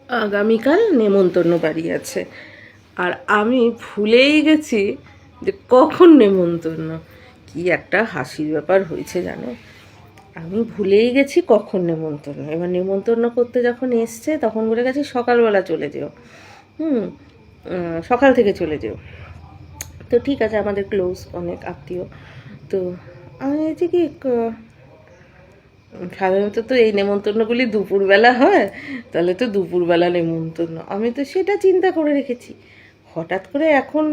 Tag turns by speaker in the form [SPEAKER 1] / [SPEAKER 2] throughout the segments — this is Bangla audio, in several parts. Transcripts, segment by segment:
[SPEAKER 1] আগামীকাল নেমন্তন্ন বাড়ি আছে, আর আমি ভুলেই গেছি যে কখন নেমন্তন্ন। কি একটা হাসির ব্যাপার হয়েছে জানো, আমি ভুলেই গেছি কখন নেমন্তন্ন। এবার নেমন্তন্ন করতে যখন এসছে তখন বলে গেছে সকালবেলা চলে যেও, হুম সকাল থেকে চলে যেও। তো ঠিক আছে, আমাদের ক্লোজ অনেক আত্মীয়। তো আমি বলছি কি সাধারণত তো এই নেমন্তন্নগুলি দুপুরবেলা হয়, তাহলে তো দুপুরবেলা নেমন্তন্ন, আমি তো সেটা চিন্তা করে রেখেছি। হঠাৎ করে এখন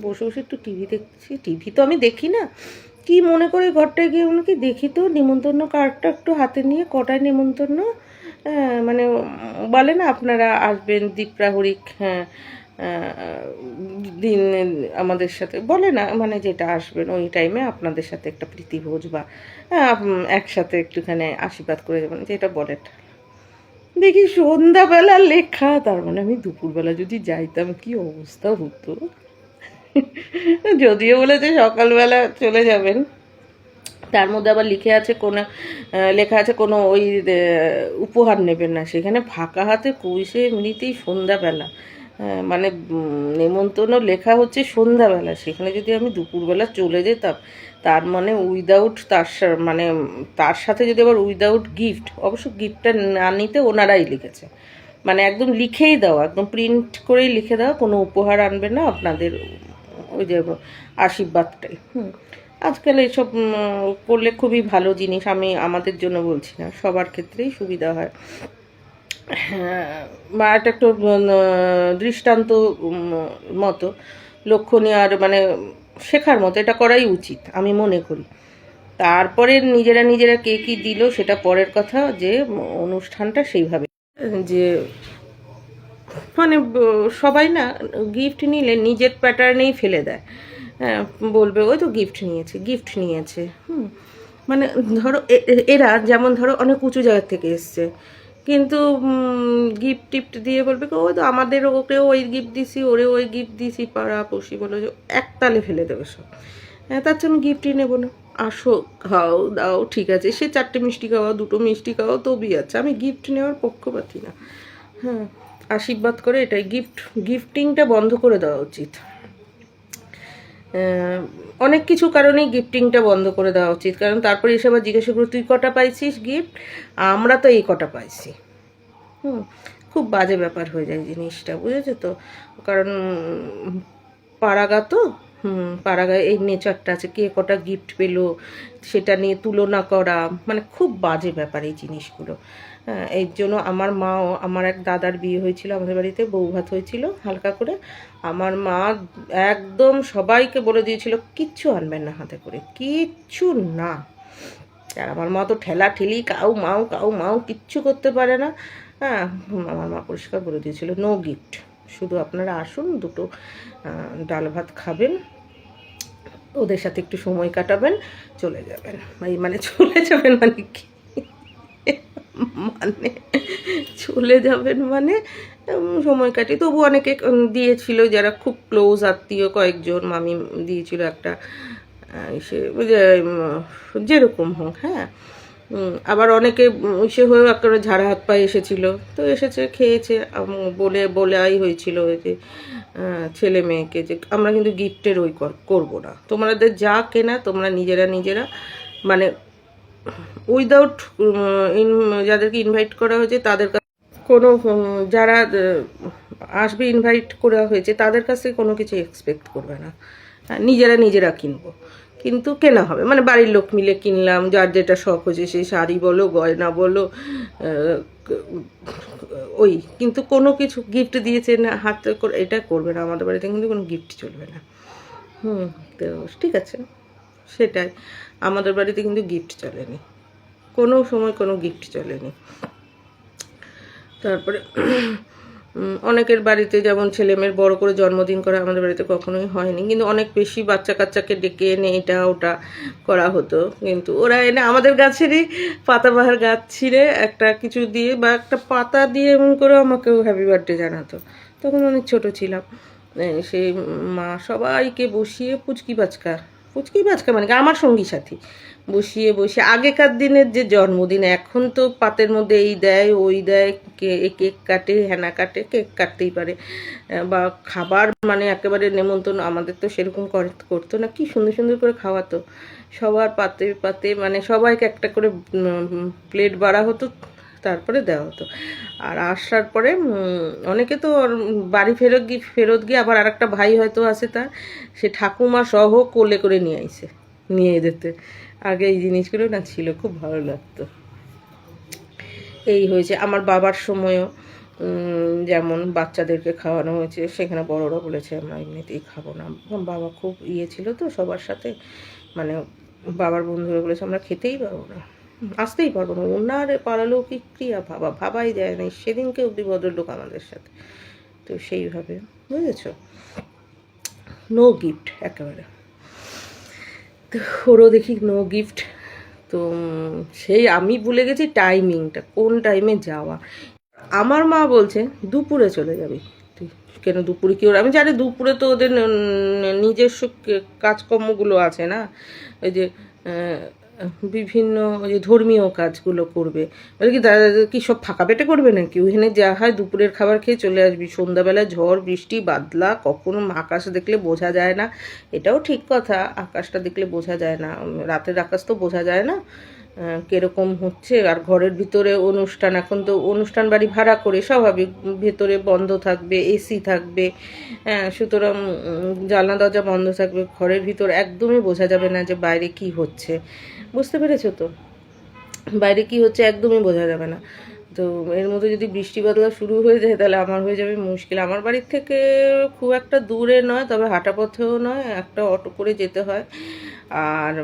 [SPEAKER 1] বসে বসে একটু টিভি দেখছি, টিভি তো আমি দেখি না, কি মনে করে ঘরটায় গিয়ে কি দেখি তো নেমন্তন্ন কার্ডটা একটু হাতে নিয়ে কটায় নেমন্তন্ন, মানে বলে না আপনারা আসবেন দীপ্রাহরিক, হ্যাঁ দিন আমাদের সাথে বলে না, মানে যেটা আসবেন ওই টাইমে আপনাদের সাথে একটা প্রীতিভোজ বা একসাথে একটুখানি আশীর্বাদ করে যাবেন, যেটা বলেন। দেখি সন্ধ্যাবেলা লেখা, তার মানে আমি দুপুরবেলা যদি যাইতাম কি অবস্থা হতো। যদিও বলেছে সকালবেলা চলে যাবেন, তার মধ্যে আবার লিখে আছে কোনো লেখা আছে কোনো ওই উপহার নেবেন না, সেখানে ফাঁকা হাতে কইসে এমনিতেই সন্ধ্যাবেলা, মানে নেমন্তন্ন লেখা হচ্ছে সন্ধ্যাবেলা, সেখানে যদি আমি দুপুরবেলা চলে যেতাম, তার মানে উইদাউট মানে তার সাথে যদি আবার উইদাউট গিফট, অবশ্য গিফটটা না নিতে ওনারাই লিখেছে, মানে একদম লিখেই দেওয়া, একদম প্রিন্ট করেই লিখে দেওয়া কোনো উপহার আনবে না আপনাদের ওই যে আশীর্বাদটাই। আজকাল এসব করলে খুবই ভালো জিনিস, আমি আমাদের জন্য বলছি না, সবার ক্ষেত্রেই সুবিধা হয়। বা এটা একটু দৃষ্টান্ত মতো লক্ষণীয়, আর মানে শেখার মতো, এটা করাই উচিত আমি মনে করি। তারপরে নিজেরা নিজেরা কে কী দিল সেটা পরের কথা, যে অনুষ্ঠানটা সেইভাবে যে মানে সবাই না গিফট নিলে নিজের প্যাটার্নেই ফেলে দেয়, হ্যাঁ বলবে ওই তো গিফট নিয়েছে গিফট নিয়েছে, মানে ধরো এরা যেমন ধরো অনেক উঁচু জায়গার থেকে এসছে, কিন্তু গিফট টিফট দিয়ে বলবে কি ওই তো আমাদের ওকেও ওই গিফট দিছি, ওরেও ওই গিফট দিছি, পাড়া পড়শি বলে যে একতালে ফেলে দেবে সব। হ্যাঁ, তার চেয়ে আমি গিফটই নেবো না, আসো খাও দাও ঠিক আছে, সে 4টে মিষ্টি খাওয়া 2টো মিষ্টি খাওয়া তবুই আছে, আমি গিফট নেওয়ার পক্ষপাতী না। হ্যাঁ, আশীর্বাদ করে এটাই, গিফটিংটা বন্ধ করে দেওয়া উচিত। অনেক কিছু কারণেই গিফটিংটা বন্ধ করে দেওয়া উচিত, কারণ তারপরে এসে আবার জিজ্ঞাসা করো তুই কটা পাইছিস গিফট, আমরা তো এই কটা পাইছি। খুব বাজে ব্যাপার হয়ে যায় জিনিসটা, বুঝেছো তো, কারণ পাড়াগা তো পাড়াগায় এই নেচারটা আছে, কে কটা গিফট পেলো সেটা নিয়ে তুলনা করা, মানে খুব বাজে ব্যাপার এই জিনিসগুলো। এই জন্য আমার মাও, আমার এক দাদার বিয়ে হয়েছিল, আমাদের বাড়িতে বউ ভাত হয়েছিল হালকা করে, আমার মা একদম সবাইকে বলে দিয়েছিল কিচ্ছু আনবেন না হাতে করে, কিচ্ছু না। আর আমার মা তো ঠেলা ঠেলি কাউ মাও কিচ্ছু করতে পারে না। হ্যাঁ, আমার মা পরিষ্কার বলে দিয়েছিল নো গিফট, শুধু আপনারা আসুন, দুটো ডাল ভাত খাবেন, ওদের সাথে একটু সময় কাটাবেন, চলে যাবেন। মানে চলে যাবেন মানে কি, মানে চলে যাবেন মানে সময় কাটি। তবু অনেকে দিয়েছিল যারা খুব ক্লোজ আত্মীয়, কয়েকজন মামি দিয়েছিল একটা, সে যেরকম হোক, হ্যাঁ। আবার অনেকে সে হয়েও একেবারে ঝাড়া হাত পায়ে এসেছিল, তো এসেছে খেয়েছে, বলাই হয়েছিল যে ছেলে মেয়েকে যে আমরা কিন্তু গিফটের ওই করবো না, তোমাদের যা কেনা তোমরা নিজেরা মানে উইদাউট যাদেরকে ইনভাইট করা হয়েছে তাদের কাছে কোনো, যারা আসবে ইনভাইট করা হয়েছে তাদের কাছ থেকে কোনো কিছু এক্সপেক্ট করবে না, নিজেরা কিনবো, কিন্তু কেনা হবে, মানে বাড়ির লোক মিলে কিনলাম, যার যেটা শখ হয়েছে সেই শাড়ি বলো গয়না বলো ওই, কিন্তু কোনো কিছু গিফট দিয়েছে না হাতে করে এটা করবে না, আমাদের বাড়িতে কিন্তু কোনো গিফট চলবে না। তো ঠিক আছে, সেটাই, আমাদের বাড়িতে কিন্তু গিফট চলেনি, কোনো সময় কোনো গিফট চলেনি। তারপরে অনেকের বাড়িতে যেমন ছেলেমেয়ের বড় করে জন্মদিন করা, আমাদের বাড়িতে কখনোই হয়নি, কিন্তু অনেক বেশি বাচ্চা কাচ্চাকে ডেকে এনে এটা ওটা করা হতো, কিন্তু ওরা এনে আমাদের গাছেরই পাতাবাহার গাছ ছিঁড়ে একটা কিছু দিয়ে বা একটা পাতা দিয়ে এমন করে আমাকেও হ্যাপি বার্থডে জানাতো, তখন অনেক ছোট ছিলাম। সেই মা সবাইকে বসিয়ে পুচকি বাচকা পুচকি বাচ্চা মানে কি আমার সঙ্গী সাথী বসিয়ে বসে আগেকার দিনের যে জন্মদিন, এখন তো পাতের মধ্যে এই দেয় ওই দেয়, কেক কাটে, হেনা কাটে, কেক কাটতেই পারে, বা খাবার মানে একেবারে নেমন্তন্ন। আমাদের তো সেরকম করতো না, কি সুন্দর সুন্দর করে খাওয়াতো, সবার পাতে পাতে মানে সবাইকে একটা করে প্লেট বাড়া হতো, তারপরে দেওয়া হতো। আর আসার পরে অনেকে তো বাড়ি ফেরত গিয়ে আবার আর একটা ভাই হয়তো আছে তার, সে ঠাকুমা সহ কোলে করে নিয়ে আইছে, নিয়ে যেতে। আগে এই জিনিসগুলো না ছিল, খুব ভালো লাগতো। এই হয়েছে আমার বাবার সময়ও, যেমন বাচ্চাদেরকে খাওয়ানো হয়েছে, সেখানে বড়রা বলেছে আমরা এমনিতেই খাবো না। বাবা খুব ছিল তো সবার সাথে, মানে বাবার বন্ধুরা বলেছে আমরা খেতেই পারবো না, আসতেই পারবো না। ওনার পারলৌকিক ক্রিয়া ভাবাই যায় না, সেদিনকে অব্দি ভদ্রলোক আমাদের সাথে। তো সেইভাবে বুঝেছ, নো গিফট একেবারে। তো ওরও দেখি নো গিফট। তো সেই আমি ভুলে গেছি টাইমিংটা, কোন টাইমে যাওয়া। আমার মা বলছে দুপুরে চলে যাবি তুই। কেন দুপুরে কি ওর, আমি জানি দুপুরে তো ওদের নিজস্ব কাজকর্মগুলো আছে না, ওই যে বিভিন্ন ওই যে ধর্মীয় কাজগুলো করবে, বলে কি দাদা কি সব ফাঁকা পেটে করবে নাকি? ওইখানে যা হয় দুপুরের খাবার খেয়ে চলে আসবি, সন্ধ্যাবেলায় ঝড় বৃষ্টি বাদলা, কখনো আকাশ দেখলে বোঝা যায় না। এটাও ঠিক কথা, আকাশটা দেখলে বোঝা যায় না, রাতের আকাশ তো বোঝা যায় না কিরকম হচ্ছে। আর ঘরের ভিতরে অনুষ্ঠান, এখন তো অনুষ্ঠান বাড়ি ভাড়া করে স্বাভাবিক, ভেতরে বন্ধ থাকবে, এসি থাকবে, সুতরাং জানলা দরজা বন্ধ থাকবে, ঘরের ভিতর একদমই বোঝা যাবে না যে বাইরে কি হচ্ছে। বুঝতে পেরেছো তো, বাইরে কি হচ্ছে একদমই বোঝা যাবে না। তো এর মধ্যে যদি বৃষ্টি বাদলা শুরু হয়ে যায় তাহলে আমার হয়ে যাবে মুশকিল। আমার বাড়ির থেকে খুব একটা দূরে নয়, তবে হাঁটা পথেও নয়, একটা অটো করে যেতে হয়। আর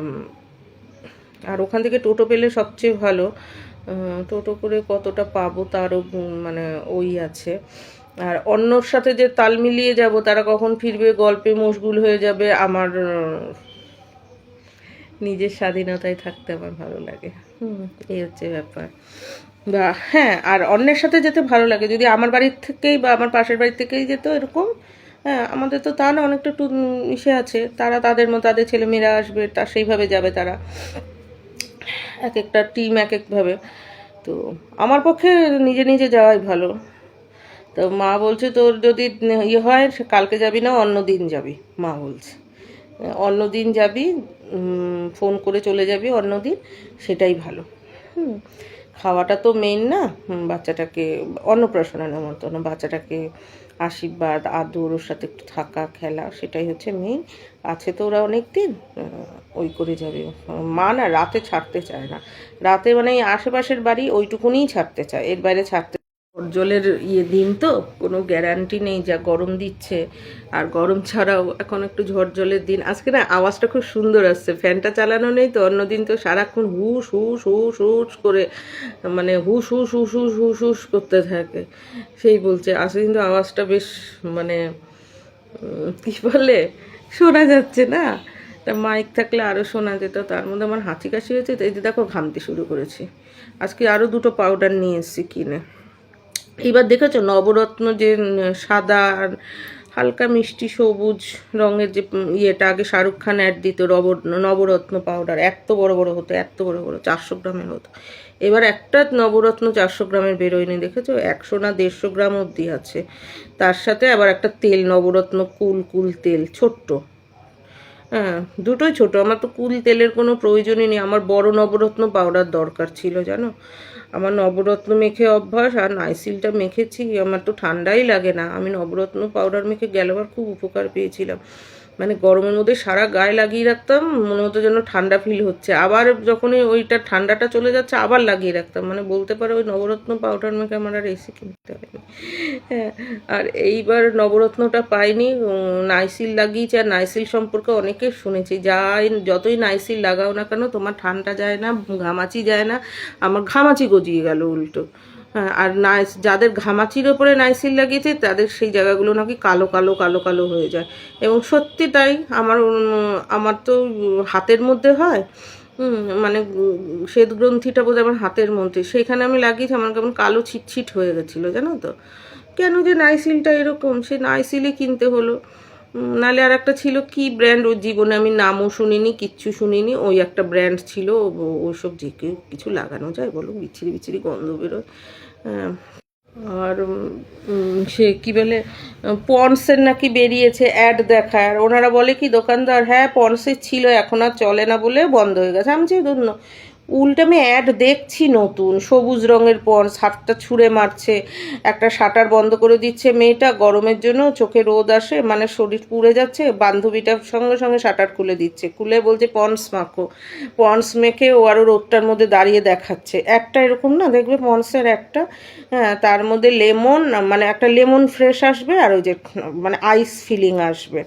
[SPEAKER 1] আর ওখান থেকে টোটো পেলে সবচেয়ে ভালো। টোটো করে কতটা পাবো তারও মানে ওই আছে। আর অন্যর সাথে যে তাল মিলিয়ে যাব, তারা কখন ফিরবে, গল্পে মশগুল হয়ে যাবে। আমার নিজের স্বাধীনতায় থাকতে আমার ভালো লাগে। এই হচ্ছে ব্যাপার। বা হ্যাঁ, আর অন্যের সাথে যেতে ভালো লাগে, যদি আমার বাড়ির থেকেই বা আমার পাশের বাড়ির থেকেই যেত এরকম। হ্যাঁ, আমাদের তো তা না, অনেকটা একটু ইসে আছে, তারা তাদের মতো, তাদের ছেলেমেয়েরা আসবে, তা সেইভাবে যাবে তারা, এক একটা টিম এক একভাবে। তো আমার পক্ষে নিজে নিজে যাওয়াই ভালো। তো মা বলছে তোর যদি ইয়ে হয় কালকে যাবি না, অন্য দিন যাবি। মা বলছে অন্য দিন যাবি, ফোন করে চলে যাবি অন্য দিন, সেটাই ভালো। খাওয়াটা তো মেইন না, বাচ্চাটাকে অন্নপ্রাশনে নেমন্তন্ন, বাচ্চাটাকে আশীর্বাদ আদর, ওর সাথে একটু থাকা খেলা, সেটাই হচ্ছে মেইন। আছে তো ওরা অনেক দিন, ওই করে যাবে। মা না রাতে ছাড়তে চায় না, রাতে মানে আশেপাশের বাড়ি ওইটুকুনিই ছাড়তে চায়, এর বাইরে ছাড়তে। জলের দিন তো কোনো গ্যারান্টি নেই, যা গরম দিচ্ছে। আর গরম ছাড়াও এখন একটু ঝড় জলের দিন। আজকে না আওয়াজটা খুব সুন্দর আসছে, ফ্যানটা চালানো নেই তো, অন্যদিন তো সারাক্ষণ হুস হুস হুস হুস করে, মানে হুস হুস হুস হুস হুস হুস করতে থাকে। সেই বলছে আজকে কিন্তু আওয়াজটা বেশ মানে কি বলে শোনা যাচ্ছে না। তা মাইক থাকলে আরও শোনা যেত। তার মধ্যে আমার হাঁচি কাশি হয়েছে, তো এই যে দেখো ঘামতে শুরু করেছি। আজকে আরও 2টো পাউডার নিয়ে এসেছি কিনে। এবার দেখেছো নবরত্ন যে সাদা আর হালকা মিষ্টি সবুজ রঙের যে ইয়েটা, আগে শাহরুখ খান অ্যাড দিত নবরত্ন পাউডার, এত বড় বড় হতো, এত বড় বড় 400 গ্রামের হতো। এবার একটা নবরত্ন 400 গ্রামের বেরোয়নি, দেখেছো 100 না 150 গ্রাম অবধি আছে। তার সাথে আবার একটা তেল, নবরত্ন কুল তেল, ছোট্ট। হ্যাঁ, দুটোই ছোট। আমার তো কুল তেলের কোনো প্রয়োজনই নেই, আমার বড় নবরত্ন পাউডার দরকার ছিল জানো। আমার নবরত্ন মেখে অভ্যাস, আর নাইসিলটা মেখেছি, আমার তো ঠান্ডাই লাগে না। আমি নবরত্ন পাউডার মেখে গেলবার খুব উপকার পেয়েছিলাম, মানে গরমের মধ্যে সারা গায়ে লাগিয়ে রাখতাম, মনে হতো যেন ঠান্ডা ফিল হচ্ছে। আবার যখনই ওইটা ঠান্ডাটা চলে যাচ্ছে আবার লাগিয়ে রাখতাম, মানে বলতে পারো ওই নবরত্ন পাউডার মেখে আমার আর এসি কিনতে হয়নি। হ্যাঁ, আর এইবার নবরত্নটা পাইনি, নাইসিল লাগিয়েছি। আর নাইসিল সম্পর্কে অনেকে শুনেছি, যতই নাইসিল লাগাও না কেন তোমার ঠান্ডা যায় না, ঘামাচি যায় না। আমার ঘামাচি গজিয়ে গেল উল্টো। হ্যাঁ, আর যাদের ঘামাচির ওপরে নাইসিল লাগিয়েছে তাদের সেই জায়গাগুলো নাকি কালো কালো কালো কালো হয়ে যায়। এবং সত্যি তাই, আমার তো হাতের মধ্যে হয়, মানে শ্বেত গ্রন্থিটা বোধহয় আমার হাতের মধ্যে, সেইখানে আমি লাগিয়েছি, আমার কেমন কালো ছিটছিট হয়ে গেছিলো জানো তো। কেন যে নাইসিলটা এরকম, সে নাইসিলই কিনতে হলো। নাহলে আর একটা ছিল কি ব্র্যান্ড, ওই জীবনে আমি নামও শুনিনি, কিচ্ছু শুনিনি, ওই একটা ব্র্যান্ড ছিল, ওইসব যে কিছু লাগানো যায় বলো, বিচ্ছিরি বিচ্ছিরি গন্ধ বেরোয়। আর সে কি বলে পন্সের নাকি বেরিয়েছে অ্যাড দেখায়, আর ওনারা বলে কি দোকানদার, হ্যাঁ পন্সের ছিল এখন আর চলে না বলে বন্ধ হয়ে গেছে। আমি যে ধন্য উল্টে আমি অ্যাড দেখছি নতুন সবুজ রঙের পন্স, হাতটা ছুঁড়ে মারছে, একটা শাটার বন্ধ করে দিচ্ছে মেয়েটা, গরমের জন্য চোখে রোদ আসে, মানে শরীর পুড়ে যাচ্ছে, বান্ধবীটার সঙ্গে সঙ্গে শাটার খুলে দিচ্ছে, খুলে বলছে পন্স মাখো, পন্স মেখে ও আরও রোদটার মধ্যে দাঁড়িয়ে দেখাচ্ছে। একটা এরকম না দেখবে পন্সের একটা, হ্যাঁ তার মধ্যে লেমন, মানে একটা লেমন ফ্রেশ আসবে, আর ওই যে মানে আইস ফিলিং আসবে।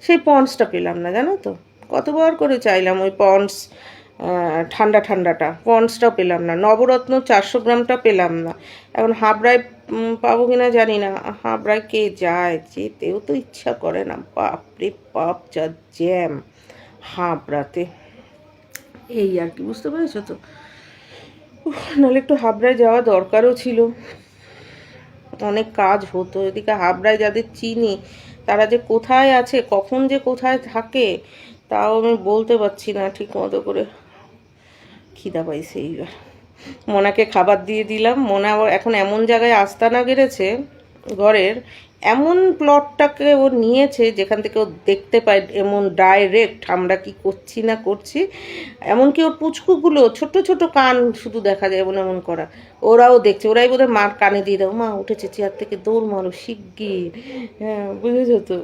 [SPEAKER 1] সেই পন্সটা পেলাম না জানো তো, কতবার করে চাইলাম ওই পন্স ঠান্ডা ঠান্ডাটা, পন্সটাও পেলাম না, নবরত্ন 400 গ্রামটা পেলাম না। এখন হাবড়ায় পাবো কিনা জানি না, হাবড়ায় কে যায়, যেতেও তো ইচ্ছা করে না, বাপরে বাপ যা জ্যাম হাবড়াতে, এই আর কি, বুঝতে পেরেছো তো। নাহলে একটু হাবড়ায় যাওয়া দরকারও ছিল, অনেক কাজ হতো। এদিকে হাবড়ায় যাদের চিনি তারা যে কোথায় আছে, কখন যে কোথায় থাকে তাও আমি বলতে পারছি না ঠিক মতো করে। খিদা পাইছে এইবার, মোনাকে খাবার দিয়ে দিলাম, মোনা আবার এখন এমন জায়গায় আস্তানা গেড়েছে ঘরের, এমন প্লটটাকে ও নিয়েছে যেখান থেকে ও দেখতে পায় এমন ডাইরেক্ট আমরা কি করছি না করছি। এমনকি ওর পুচকুগুলো ছোট ছোট কান শুধু দেখা যায় এমন এমন করা, ওরাও দেখছে, ওরাই বোধহয় মার কানে দিয়ে দাও, মা উঠেছে চেয়ার থেকে দৌড় মারো শিগগির, হ্যাঁ বুঝেছো তো,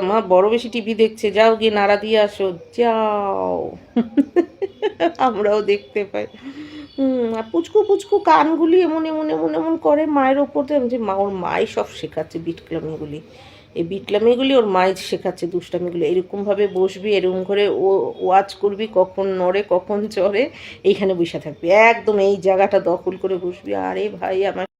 [SPEAKER 1] মা বড় বেশি টিভি দেখছে, যাও গিয়ে নাড়া দিয়ে আসো, যাও। আমরাও দেখতে পাই। আর পুচকু পুচকু কানগুলি এমন এমন এমন এমন করে মায়ের ওপর দিয়ে, যে মা, ওর মাই সব শেখাচ্ছে বিটক্লামিগুলি, এই বিটক্লামিগুলি ওর মাই শেখাচ্ছে, দুষ্টামিগুলি, এরকমভাবে বসবি, এরকম করে ও ওয়াচ করবি, কখন নড়ে কখন চড়ে, এইখানে বসে থাকবি, একদম এই জায়গাটা দখল করে বসবি। আরে ভাই আমার